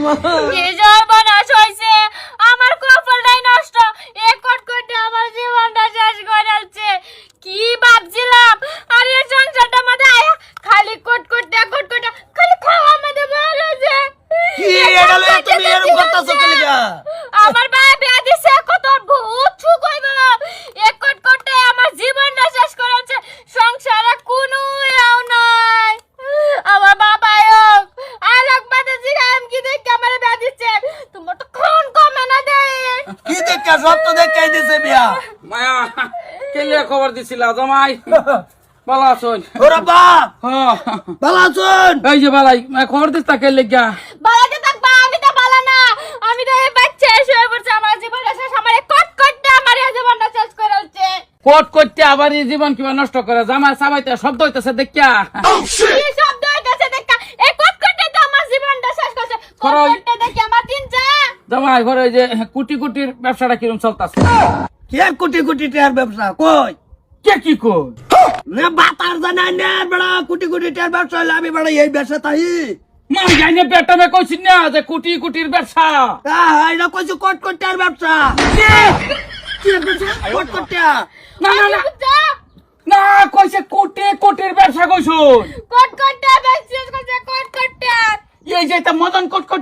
কি সর্বনাশ হইছে, আমার কপালটাই নষ্ট। এক কটকটে আমার জীবনটা শেষ করে ফেলছে। কি ভাবছিলাম, আর এই সংসারটা মধ্যে আয়া খালি কটকটে খালি খাওয়া মধ্যে বের হয়েছে। কি এটা লয়ে তুমি এরকম করতেছো কি লাগা? আমার ভাই বিয়া দিছে, কত ভূত ছুক হইব। এক কটকটে আমার জীবনটা শেষ করে ফেলছে। সংসারে কোনো এও নাই। আমার বাবাও আলোক বাদে জিগাম কি দেখে আমার বিয়া দিচ্ছে। তোমার তো খুন কমে না দেয়। কি দেখা সব তো দেখাই দিছে বিয়া। মায়া কেলে খবর দিছিলা জামাই? ভালো আছুন? ওরে বাপ হ্যাঁ ভালো আছেন? এই যে বালাই খবর দিস তা কেলে গিয়া? বালাতে থাকবা, আমি তো বালা না। আমি তো এই বাচ্চা শুয়ে পড়ছে, আমার জীবনটা শেষ। আমার কটকটে আমার এই জীবনটা শেষ করে ফেলছে। কোট করতে আবার এই জীবন কিবা নষ্ট করে? জামাই সাবাইতে শব্দ হইতেছে দেখিয়া। কি শব্দ হইতাছে দেখা, এই কটকটে তো আমার জীবনটা শেষ করছে। করো। কটকটে দেখি আমার তিনটা। জামাই ঘরে ওই যে কুটি কুটির ব্যবসাটা কিরম চলতেছে? কি আর কোটি কোটি টাকার ব্যবসা কই? কে কি কই? না বাতার জানাই না বড় কোটি কোটি টাকার ব্যবসা হলে আমি বড় এই ব্যবসা তাই। মাই জানি পেটা মে কইছিস না যে কুটি কুটির ব্যবসা। এটা কইছো কোট কোট টাকার ব্যবসা। কি ব্যবসা? কোট কোট টাকা। না না না বুঝছো? না কইছে কুটি কুটির ব্যবসা কইছুন। কটকটে বেশ শেষ করছে, কটকটে। এই যে তা মদন কোট কোট